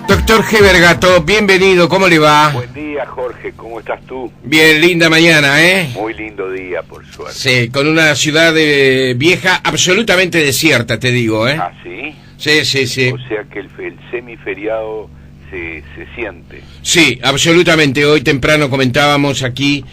Doctor Heber Gato, bienvenido, ¿cómo le va? Buen día, Jorge, ¿cómo estás tú? Bien, linda mañana, ¿eh? Muy lindo día, por suerte. Sí, con una ciudad vieja absolutamente desierta, te digo, ¿eh? ¿Ah, sí? Sí. O sea que el semiferiado se siente. Sí, absolutamente. Hoy temprano comentábamos aquí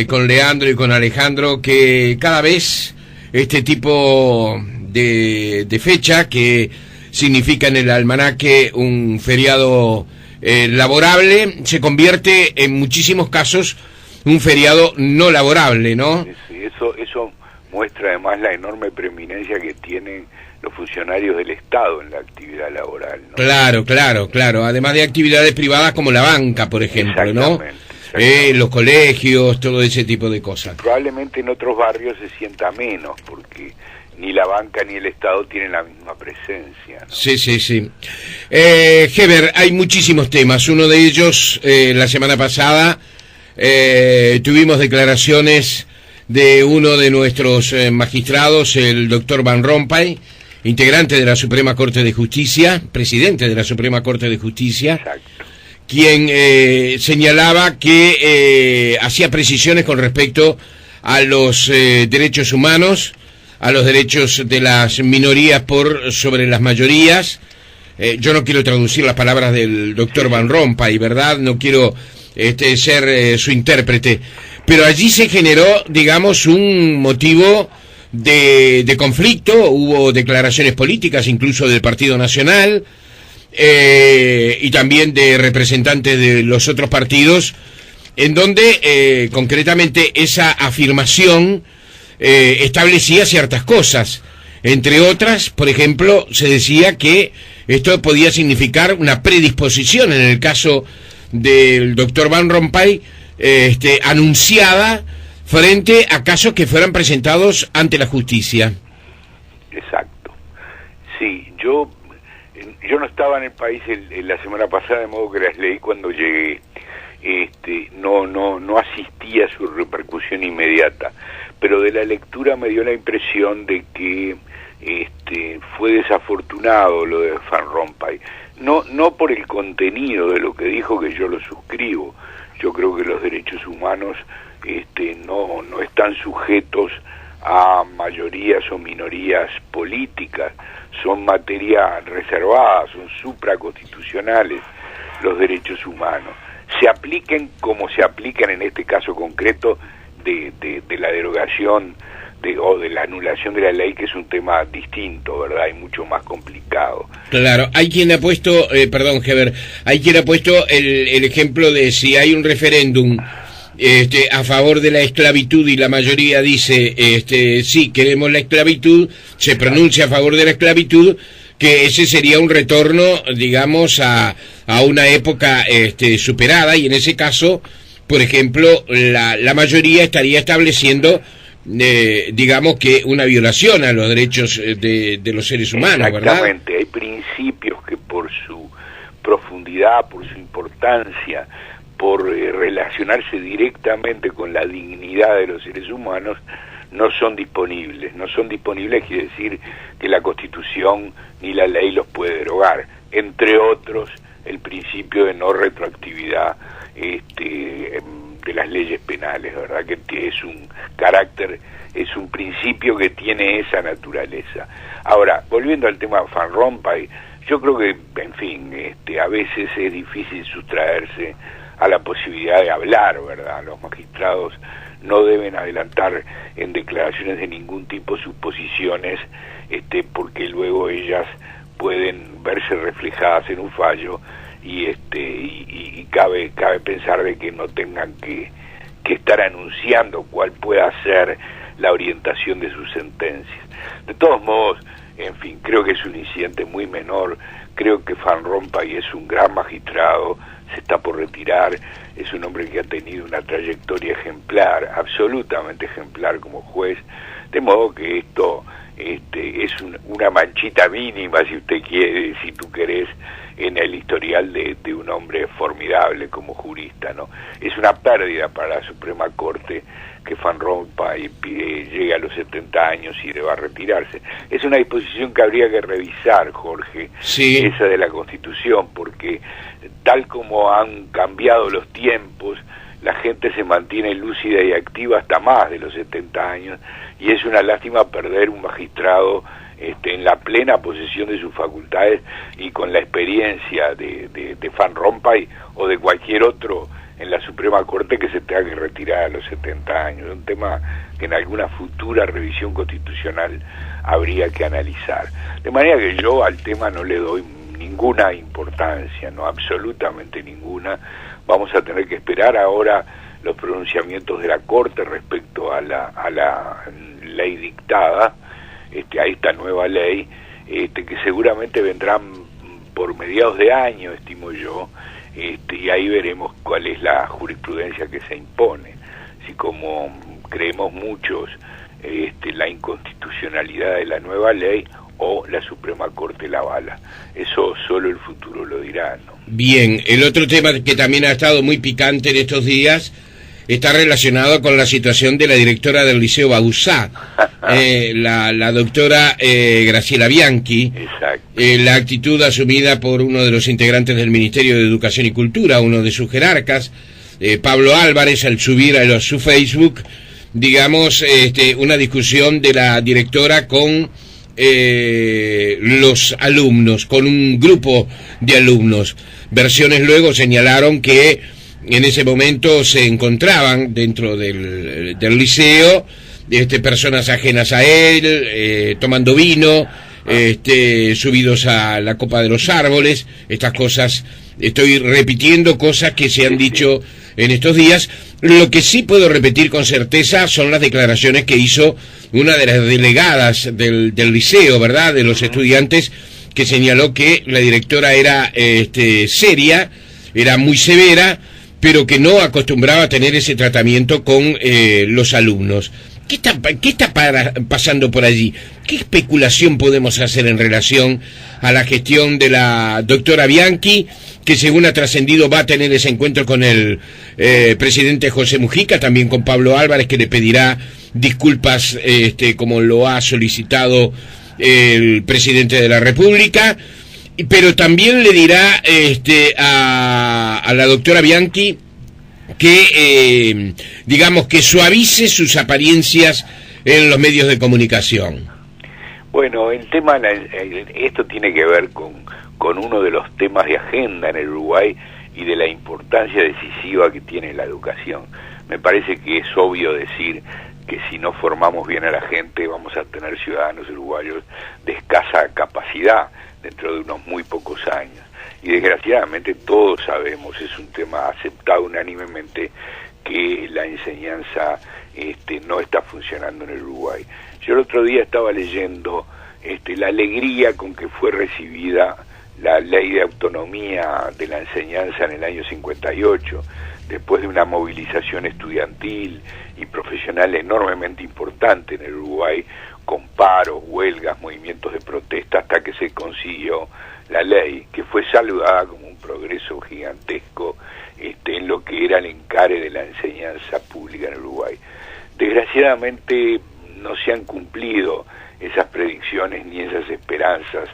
con Leandro y con Alejandro que cada vez este tipo de fecha que significa en el almanaque un feriado laborable, se convierte en muchísimos casos un feriado no laborable, ¿no? Sí, eso muestra además la enorme preeminencia que tienen los funcionarios del Estado en la actividad laboral, ¿no? Claro. Además de actividades privadas como la banca, por ejemplo, ¿no? Exactamente. Los colegios, todo ese tipo de cosas. Probablemente en otros barrios se sienta menos, porque ni la banca ni el Estado tienen la misma presencia, ¿no? Sí. Heber, hay muchísimos temas. Uno de ellos, la semana pasada, tuvimos declaraciones de uno de nuestros magistrados, el doctor Van Rompuy, integrante de la Suprema Corte de Justicia, presidente de la Suprema Corte de Justicia. Exacto. Quien señalaba que hacía precisiones con respecto a los derechos humanos, a los derechos de las minorías por sobre las mayorías. Yo no quiero traducir las palabras del doctor Van Rompuy, ¿verdad? No quiero ser su intérprete. Pero allí se generó, digamos, un motivo de conflicto. Hubo declaraciones políticas, incluso del Partido Nacional, y también de representantes de los otros partidos, en donde concretamente esa afirmación establecía ciertas cosas. Entre otras, por ejemplo, se decía que esto podía significar una predisposición, en el caso del doctor Van Rompuy, anunciada frente a casos que fueran presentados ante la justicia. Exacto. Sí, yo no estaba en el país la semana pasada, de modo que las leí cuando llegué. No asistí a su repercusión inmediata, pero de la lectura me dio la impresión de que fue desafortunado lo de Van Rompuy. No por el contenido de lo que dijo, que yo lo suscribo. Yo creo que los derechos humanos no están sujetos a mayorías o minorías políticas, son materia reservada, son supraconstitucionales los derechos humanos. Se apliquen como se aplican en este caso concreto de la derogación o de la anulación de la ley, que es un tema distinto, ¿verdad? Y mucho más complicado. Claro, hay quien ha puesto, perdón, Heber, hay quien ha puesto el ejemplo de si hay un referéndum a favor de la esclavitud y la mayoría dice, sí, queremos la esclavitud, se pronuncia a favor de la esclavitud, que ese sería un retorno, digamos, a una época superada, y en ese caso, por ejemplo, la mayoría estaría estableciendo, digamos, que una violación a los derechos de los seres humanos, ¿verdad? Exactamente, hay principios que por su profundidad, por su importancia, por relacionarse directamente con la dignidad de los seres humanos, no son disponibles. No son disponibles quiere decir que la Constitución ni la ley los puede derogar. Entre otros, el principio de no retroactividad de las leyes penales, ¿verdad? Que es un carácter, es un principio que tiene esa naturaleza. Ahora, volviendo al tema de Van Rompuy, yo creo que, en fin, a veces es difícil sustraerse a la posibilidad de hablar, ¿verdad? Los magistrados no deben adelantar en declaraciones de ningún tipo sus posiciones, porque luego ellas pueden verse reflejadas en un fallo y cabe pensar de que no tengan que estar anunciando cuál pueda ser la orientación de sus sentencias. De todos modos, en fin, creo que es un incidente muy menor. Creo que Van Rompuy es un gran magistrado, se está por retirar, es un hombre que ha tenido una trayectoria ejemplar, absolutamente ejemplar como juez, de modo que esto es una manchita mínima, si usted quiere, si tú querés, en el historial de un hombre formidable como jurista, ¿no? Es una pérdida para la Suprema Corte que Van Rompuy llegue a los 70 años y deba retirarse. Es una disposición que habría que revisar, Jorge, sí, esa de la Constitución, porque tal como han cambiado los tiempos, la gente se mantiene lúcida y activa hasta más de los 70 años, y es una lástima perder un magistrado en la plena posesión de sus facultades y con la experiencia de Van Rompuy o de cualquier otro en la Suprema Corte que se tenga que retirar a los 70 años. Un tema que en alguna futura revisión constitucional habría que analizar. De manera que yo al tema no le doy ninguna importancia, no, absolutamente ninguna. Vamos a tener que esperar ahora los pronunciamientos de la Corte respecto a la ley dictada, a esta nueva ley, que seguramente vendrán por mediados de año, estimo yo, y ahí veremos cuál es la jurisprudencia que se impone. Si como creemos muchos la inconstitucionalidad de la nueva ley o la Suprema Corte la avala. Eso solo el futuro lo dirá, ¿no? Bien, el otro tema que también ha estado muy picante en estos días está relacionado con la situación de la directora del Liceo Bauzá, la doctora Graciela Bianchi. Exacto. La actitud asumida por uno de los integrantes del Ministerio de Educación y Cultura, uno de sus jerarcas, Pablo Álvarez, al subir a su Facebook, digamos, una discusión de la directora con los alumnos, con un grupo de alumnos. Versiones luego señalaron que en ese momento se encontraban dentro del liceo personas ajenas a él, tomando vino, subidos a la copa de los árboles. Estas cosas, estoy repitiendo cosas que se han dicho en estos días. Lo que sí puedo repetir con certeza son las declaraciones que hizo una de las delegadas del liceo, ¿verdad?, de los estudiantes, que señaló que la directora era seria, era muy severa, pero que no acostumbraba a tener ese tratamiento con los alumnos. ¿Qué está pasando por allí? ¿Qué especulación podemos hacer en relación a la gestión de la doctora Bianchi, que según ha trascendido va a tener ese encuentro con el presidente José Mujica, también con Pablo Álvarez, que le pedirá disculpas como lo ha solicitado el presidente de la República, pero también le dirá a la doctora Bianchi que digamos que suavice sus apariencias en los medios de comunicación? Bueno, el tema, esto tiene que ver con uno de los temas de agenda en el Uruguay y de la importancia decisiva que tiene la educación. Me parece que es obvio decir que si no formamos bien a la gente vamos a tener ciudadanos uruguayos de escasa capacidad dentro de unos muy pocos años. Y desgraciadamente todos sabemos, es un tema aceptado unánimemente, que la enseñanza no está funcionando en el Uruguay. Yo el otro día estaba leyendo la alegría con que fue recibida la ley de autonomía de la enseñanza en el año 58, después de una movilización estudiantil y profesional enormemente importante en el Uruguay, con paros, huelgas, movimientos de protesta, hasta que se consiguió la ley, que fue saludada como un progreso gigantesco en lo que era el encare de la enseñanza pública en el Uruguay. Desgraciadamente no se han cumplido esas predicciones ni esas esperanzas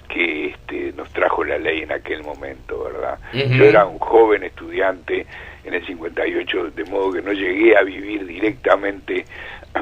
que nos trajo la ley en aquel momento, ¿verdad? Uh-huh. Yo era un joven estudiante en el 58, de modo que no llegué a vivir directamente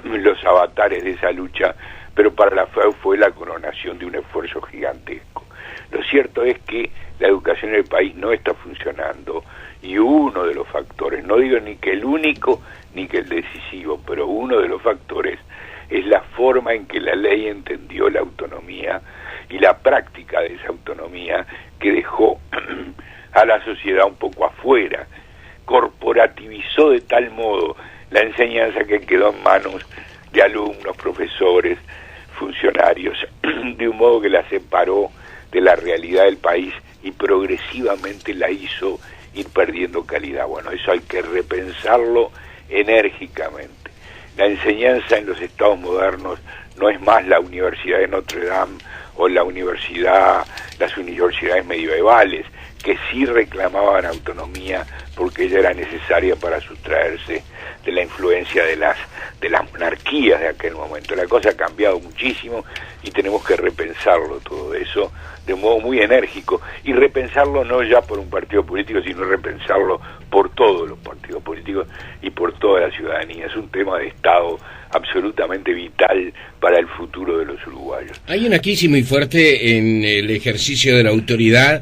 los avatares de esa lucha, pero para la FAU fue la coronación de un esfuerzo gigantesco. Lo cierto es que la educación en el país no está funcionando, y uno de los factores, no digo ni que el único ni que el decisivo, pero uno de los factores es la forma en que la ley entendió la autonomía y la práctica de esa autonomía, que dejó a la sociedad un poco afuera, corporativizó de tal modo la enseñanza que quedó en manos de alumnos, profesores, funcionarios, de un modo que la separó de la realidad del país y progresivamente la hizo ir perdiendo calidad. Bueno, eso hay que repensarlo enérgicamente. la enseñanza en los estados modernos no es más la Universidad de Notre Dame o las universidades medievales, que sí reclamaban autonomía porque ella era necesaria para sustraerse de la influencia de las monarquías de aquel momento. La cosa ha cambiado muchísimo y tenemos que repensarlo todo eso de modo muy enérgico, y repensarlo no ya por un partido político, sino repensarlo por todos los partidos políticos y por toda la ciudadanía. Es un tema de Estado absolutamente vital para el futuro de los uruguayos. Hay una crisis muy fuerte en el ejercicio de la autoridad,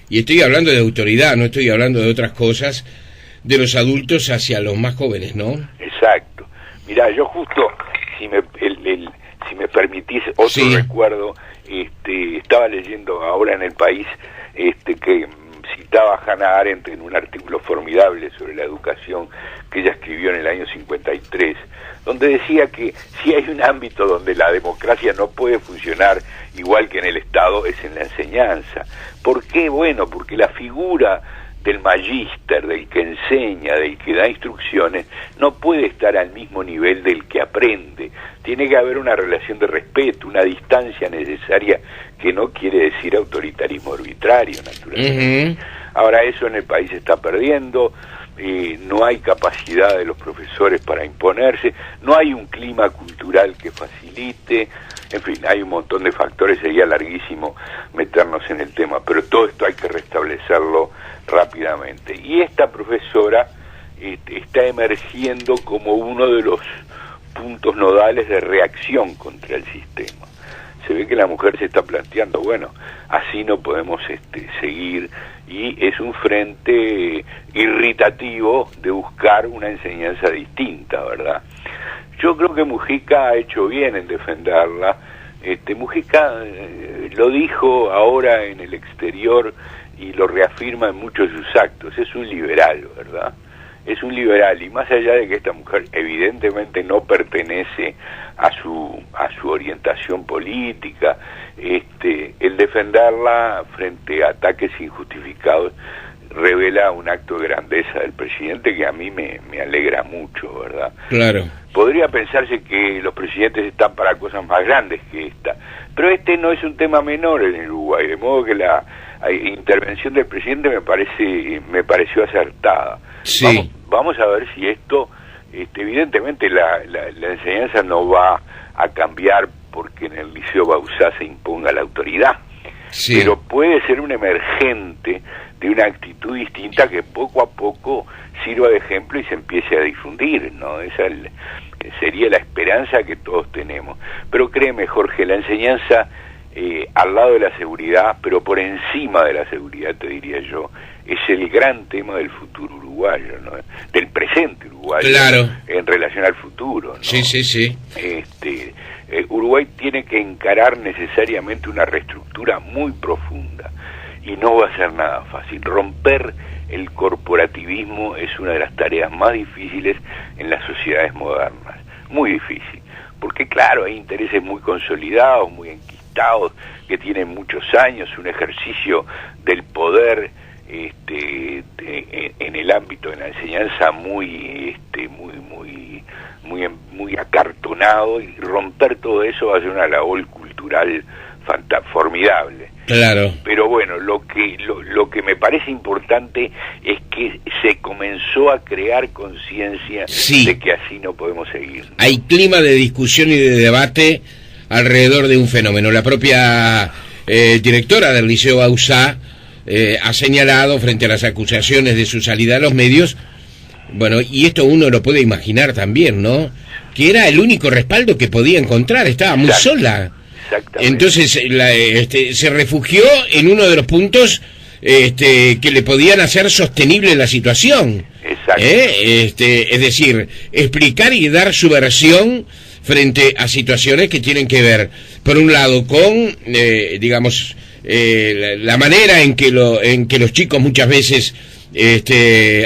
y estoy hablando de autoridad, no estoy hablando de otras cosas, de los adultos hacia los más jóvenes, ¿no? Exacto. Mirá, yo justo, si me permitís otro recuerdo, estaba leyendo ahora en El País, que citaba a Hannah Arendt en un artículo formidable sobre la educación que ella escribió en el año 53, donde decía que si hay un ámbito donde la democracia no puede funcionar igual que en el Estado, es en la enseñanza. ¿Por qué? Bueno, porque la figura del magíster, del que enseña, del que da instrucciones, no puede estar al mismo nivel del que aprende. Tiene que haber una relación de respeto, una distancia necesaria, que no quiere decir autoritarismo arbitrario, naturalmente. Ahora, eso en el país se está perdiendo, no hay capacidad de los profesores para imponerse, no hay un clima cultural que facilite, en fin, hay un montón de factores, sería larguísimo meternos en el tema, pero todo esto hay que restablecerlo rápidamente. Y esta profesora está emergiendo como uno de los puntos nodales de reacción contra el sistema. Se ve que la mujer se está planteando, bueno, así no podemos seguir, y es un frente irritativo de buscar una enseñanza distinta, ¿verdad? Yo creo que Mujica ha hecho bien en defenderla. Mujica lo dijo ahora en el exterior y lo reafirma en muchos de sus actos. Es un liberal, ¿verdad? Es un liberal, y más allá de que esta mujer evidentemente no pertenece a su orientación política, el defenderla frente a ataques injustificados revela un acto de grandeza del presidente que a mí me alegra mucho, ¿verdad? Claro. Podría pensarse que los presidentes están para cosas más grandes que esta, pero no es un tema menor en Uruguay, de modo que la intervención del presidente me pareció acertada. Sí. Vamos a ver si esto, evidentemente la enseñanza no va a cambiar porque en el Liceo Bauzá se imponga la autoridad, pero puede ser un emergente de una actitud distinta que poco a poco sirva de ejemplo y se empiece a difundir, ¿no? Esa sería la esperanza que todos tenemos. Pero créeme, Jorge, la enseñanza, al lado de la seguridad, pero por encima de la seguridad, te diría yo, es el gran tema del futuro uruguayo, ¿no? Del presente uruguayo, claro, en relación al futuro, ¿no? Sí. Uruguay tiene que encarar necesariamente una reestructura muy profunda, y no va a ser nada fácil. Romper el corporativismo es una de las tareas más difíciles en las sociedades modernas, muy difícil, porque claro, hay intereses muy consolidados, muy enquistados, que tienen muchos años, un ejercicio del poder en el ámbito de la enseñanza muy acartonado, y romper todo eso va a ser una labor cultural formidable. Claro. Pero bueno, lo que me parece importante es que se comenzó a crear conciencia de que así no podemos seguir, ¿no? Hay clima de discusión y de debate alrededor de un fenómeno. La propia directora del Liceo Bauzá ha señalado, frente a las acusaciones de su salida a los medios, bueno, y esto uno lo puede imaginar también, ¿no?, que era el único respaldo que podía encontrar, estaba muy sola. Entonces se refugió en uno de los puntos que le podían hacer sostenible la situación. Es decir, explicar y dar su versión frente a situaciones que tienen que ver, por un lado, con la manera en que los chicos muchas veces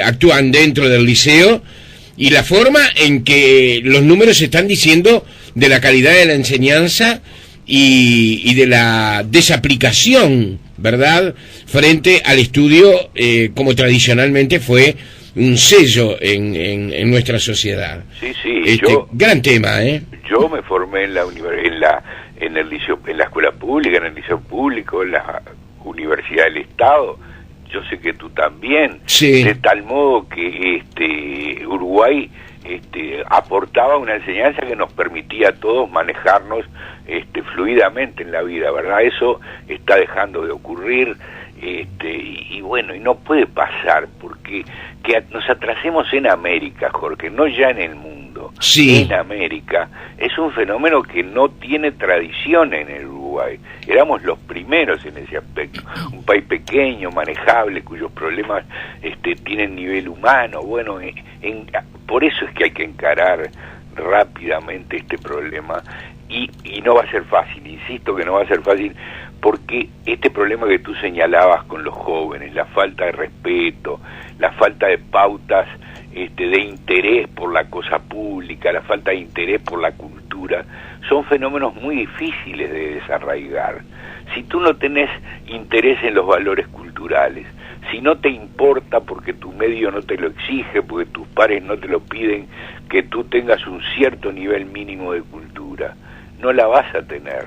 actúan dentro del liceo, y la forma en que los números están diciendo de la calidad de la enseñanza y de la desaplicación, ¿verdad?, frente al estudio como tradicionalmente fue un sello en nuestra sociedad. Sí, sí. Gran tema, ¿eh? Yo me formé en el liceo, en la escuela pública, en el liceo público, en la Universidad del Estado. Yo sé que tú también. Sí. De tal modo que Uruguay aportaba una enseñanza que nos permitía a todos manejarnos fluidamente en la vida, ¿verdad? Eso está dejando de ocurrir, y bueno, y no puede pasar, porque que nos atrasemos en América, Jorge, no ya en el mundo, sí. En América, es un fenómeno que no tiene tradición en el Uruguay. Éramos los primeros en ese aspecto, un país pequeño, manejable, cuyos problemas tienen nivel humano. Bueno, por eso es que hay que encarar rápidamente este problema, y no va a ser fácil, insisto que no va a ser fácil, porque este problema que tú señalabas con los jóvenes, la falta de respeto, la falta de pautas de interés por la cosa pública, la falta de interés por la cultura, son fenómenos muy difíciles de desarraigar. Si tú no tenés interés en los valores culturales, si no te importa porque tu medio no te lo exige, porque tus pares no te lo piden, que tú tengas un cierto nivel mínimo de cultura, no la vas a tener.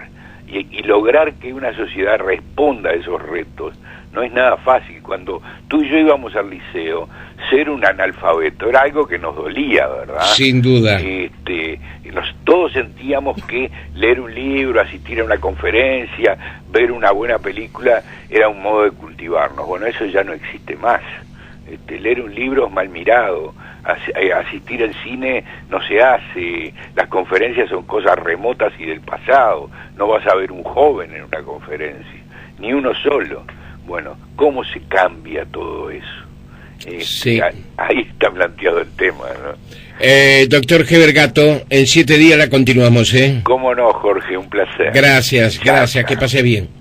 Y lograr que una sociedad responda a esos retos no es nada fácil. Cuando tú y yo íbamos al liceo, ser un analfabeto era algo que nos dolía, ¿verdad? Sin duda. Todos sentíamos que leer un libro, asistir a una conferencia, ver una buena película era un modo de cultivarnos. Bueno, eso ya no existe más. Leer un libro es mal mirado, asistir al cine no se hace, las conferencias son cosas remotas y del pasado, no vas a ver un joven en una conferencia, ni uno solo. Bueno, ¿cómo se cambia todo eso? Sí. Ahí está planteado el tema, ¿no? Doctor Heber Gato, en 7 días la continuamos, ¿eh? Cómo no, Jorge, un placer. Gracias, que pase bien.